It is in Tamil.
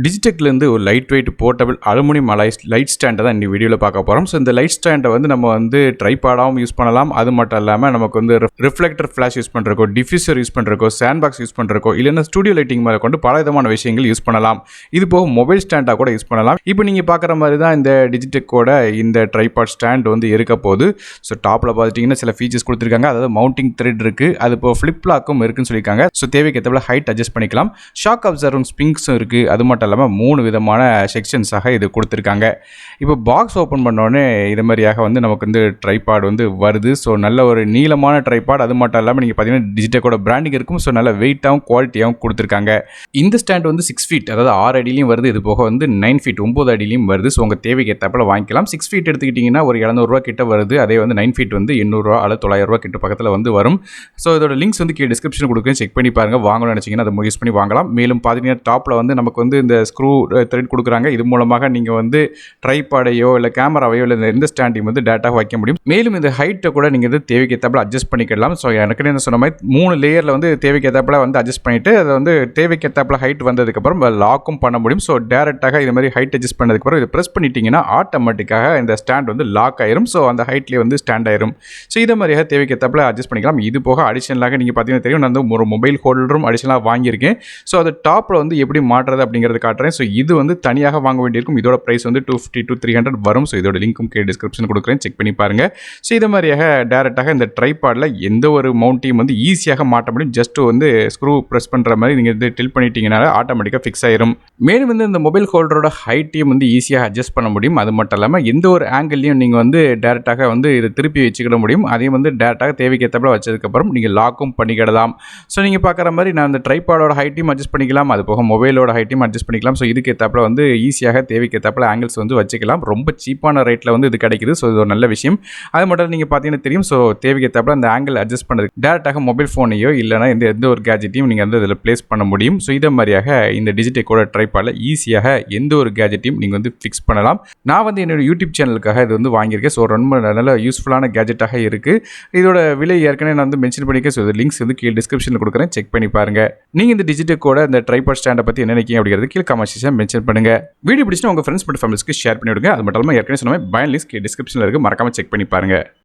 டிஜிடெக்லேருந்து ஒரு light weight portable aluminium alloy light ஸ்டாண்டை தான் இந்த வீடியோவில் பார்க்க போகிறோம். ஸோ இந்த லைட் ஸ்டாண்டை வந்து நம்ம வந்து ட்ரைபாடாகவும் யூஸ் பண்ணலாம். அது மட்டும் இல்லாமல் நமக்கு வந்து ரிஃப்ளெக்டர் ஃப்ளாஷ் யூஸ் பண்ணுறக்கோ, டிஃப்யூசர் யூஸ் பண்ணுறக்கோ, சாண்ட் பாக்ஸ் யூஸ் பண்ணுறக்கோ, இல்லைன்னா ஸ்டுடியோ லைட்டிங் மேலே கொண்டு பல விதமான விஷயங்கள் யூஸ் பண்ணலாம். இது போக மொபைல் ஸ்டாண்டாக கூட யூஸ் பண்ணலாம். இப்போ நீங்கள் பார்க்குற மாதிரி தான் இந்த டிஜிடெக்கோட இந்த ட்ரைபாட் ஸ்டாண்ட் வந்து இருக்க போகுது. ஸோ டாப்பில் பார்த்துட்டிங்கன்னா சில ஃபீச்சர்ஸ் கொடுத்துருக்காங்க. அதாவது மவுண்டிங் த்ரெட் இருக்குது, அது இப்போ ஃப்ளிப் லாக்கும் இருக்குன்னு சொல்லியிருக்காங்க. ஸோ தேவைக்கு ஏற்றபோல ஹைட் அட்ஜஸ்ட் பண்ணிக்கலாம். ஷாக் அப்சர்வன் ஸ்ப்ரிங்ஸும் இருக்குது. அது மட்டும் இல்லாமல் 3 விதமான செக்ஷன்ஸாக இது கொடுத்துருக்காங்க. இப்போ பாக்ஸ் ஓப்பன் பண்ணோடனே இது மாதிரியாக வந்து நமக்கு வந்து ட்ரைபாட் வந்து வருது. ஸோ நல்ல ஒரு நீளமான ட்ரைபாட். அது மட்டும் இல்லாமல் நீங்கள் பார்த்தீங்கன்னா டிஜிடெக்கோட பிராண்டிங் இருக்கும். ஸோ நல்ல வெயிட்டாகவும் குவாலிட்டியாகவும் கொடுத்துருக்காங்க. இந்த ஸ்டாண்ட் வந்து 6 ஃபீட், அதாவது 6 அடியிலையும் வருது. இது போக வந்து 9 ஃபீட் 9 அடியிலையும் வருது. ஸோ உங்கள் தேவைக்கு ஏற்றப்பல வாங்கிக்கலாம். 6 ஃபீட் எடுத்துக்கிட்டிங்கன்னா ஒரு 700 கிட்ட வருது. அதே வந்து 9 ஃபீட் வந்து 800 அல்லது 900 கிட்ட பக்கத்தில் வந்து வரும். ஸோ இதோட லிங்க்ஸ் வந்து கீழே டிஸ்கிரிப்ஷன் கொடுக்குறேன், செக் பண்ணி பாருங்கள். வாங்கணும்னு நினச்சிங்கன்னா அதை யூஸ் பண்ணி வாங்கலாம். மேலும் பார்த்தீங்கன்னா டாப்பில் வந்து நமக்கு வந்து இந்த ஸ்க்ரூ த்ரெட் கொடுக்குறாங்க. இது மூலமாக நீங்கள் வந்து ட்ரைபாடையோ இல்லை கேமராவையோ இல்லை எந்த ஸ்டாண்டையும் வந்து டேட்டாக வைக்க முடியும். மேலும் இந்த ஹைட்டை கூட நீங்கள் வந்து தேவைக்கு ஏற்றாப்புல அட்ஜஸ்ட் பண்ணிக்கலாம். ஸோ எனக்கு என்ன சொன்ன மாதிரி 3 லேயரில் வந்து தேவைக்கு ஏற்றாப்புல வந்து அட்ஜஸ்ட் பண்ணிவிட்டு அதை வந்து தேவைக்கு ஏற்றாப்புல ஹைட் வந்ததுக்கப்புறம் லாக்கும் பண்ண முடியும். ஸோ டேரெக்டாக இது மாதிரி ஹைட் அட்ஜஸ்ட் பண்ணதுக்கப்புறம் இதை ப்ரெஸ் பண்ணிட்டீங்கன்னா ஆட்டோமேட்டிக்காக இந்த ஸ்டாண்ட் வந்து லாக் ஆயிரும். ஸோ அந்த ஹைட்லேயே வந்து ஸ்டாண்ட் ஆயிரும். ஸோ இதை மாதிரியாக தேவைக்கு ஏற்றாப்புல அட்ஜஸ்ட் பண்ணிக்கலாம். இது போக அடிஷனலாக நீங்கள் பார்த்தீங்கன்னா தெரியும், நான் வந்து ஒரு மொபைல் ஹோல்டரும் அடிஷனலாக வாங்கியிருக்கேன். ஸோ அது டாப்பில் வந்து எப்படி மாட்டுறது அப்படிங்கிறது காட்டுறேன். ஸோ இது வந்து தனியாக வாங்க வேண்டியிருக்கும். இதோட ப்ரைஸ் வந்து 250 to 300 வரும். ஸோ இதோட லிங்க்கும் கீழே டிஸ்கிரிப்ஷன் கொடுக்குறேன், செக் பண்ணி பாருங்கள். ஸோ இதை மாதிரியாக டேரெக்டாக இந்த ட்ரைபாடில் எந்த ஒரு மவுண்ட்டையும் வந்து ஈஸியாக மாட்ட முடியும். ஜஸ்ட் வந்து ஸ்க்ரூ ப்ரெஸ் பண்ணுற மாதிரி நீங்கள் இது டில் பண்ணிட்டீங்கன்னா ஆட்டோமேட்டிக்காக ஃபிக்ஸ் ஆயிரும். மேலும் வந்து இந்த மொபைல் ஹோல்டரோட ஹைட்டையும் வந்து ஈஸியாக அட்ஜஸ்ட் பண்ண முடியும். அது மட்டும் இல்லாமல் எந்த ஒரு ஆங்கிள்லையும் நீங்கள் வந்து டேரெக்டாக வந்து இதை திருப்பி வச்சுக்கிட முடியும். அதையும் வந்து டேரெக்டாக தேவைக்கு ஏற்றப்பட வச்சதுக்கப்புறம் நீங்கள் லாக்கும் பண்ணிக்கிடலாம். ஸோ நீங்கள் பார்க்குற மாதிரி நான் அந்த ட்ரைபாடோட ஹைட்டையும் அட்ஜஸ்ட் பண்ணிக்கலாம். அது போக மொபைலோட ஹைட்டையும் அட்ஜஸ்ட் பண்ணிக்கலாம். ஸோ இதுக்கு ஏற்றாப்புல வந்து ஈஸியாக தேவைக்கு ஏற்றாப்புல ஆங்கிள்ஸ் வந்து வச்சுக்கலாம். ரொம்ப சீப்பான ரேட்டில் வந்து இது கிடைக்குது. ஸோ இது ஒரு நல்ல விஷயம். அது மட்டும் நீங்கள் பார்த்தீங்கன்னா தெரியும். ஸோ தேவைக்கு ஏற்றாப்புல அந்த ஆங்கிள் அட்ஜஸ்ட் பண்ணுறது டேரெக்டாக மொபைல் ஃபோனையோ இல்லைனா எந்த ஒரு கேஜெட்டையும் நீங்கள் வந்து அதில் ப்ளேஸ் பண்ண முடியும். ஸோ இதே மாதிரியாக இந்த டிஜிடெக்கோட ட்ரைபாடில் ஈஸியாக எந்த ஒரு கேஜெட்டையும் நீங்கள் வந்து ஃபிக்ஸ் பண்ணலாம். நான் வந்து என்னோட யூடியூப் சேனலுக்காக இது வந்து வாங்கியிருக்கேன். ஸோ ரொம்ப நல்ல யூஸ்ஃபுல்லான கேஜெட்டாக இருக்குது. இதோட விலை ஏற்கனவே நான் வந்து மென்ஷன் பண்ணியிருக்கேன். ஸோ இது லிங்க்ஸ் வந்து கீழே டிஸ்கிரிப்ஷனில் கொடுக்குறேன், செக் பண்ணி பாருங்கள். நீங்கள் இந்த டிஜிடெக்கோட இந்த ட்ரைபாட் ஸ்டாண்டை பற்றி என்ன நினைக்கிறீங்க அப்படிங்கிறது கீழே கமெண்ட் செக்ஷனில் மென்ஷன் பண்ணுங்கள். வீடியோ பிடிச்சினா உங்கள் ஃப்ரெண்ட்ஸ் மற்றும் ஃபேமிலிஸ்க்கு ஷேர் பண்ணி விடுங்க. அது மட்டும் இல்லாமல் ஏற்கனவே சொன்ன பயன் லிஸ்ட் கீழே டிஸ்கிரிப்ஷனில் இருக்குது, மறக்காமல் செக் பண்ணி பாருங்கள்.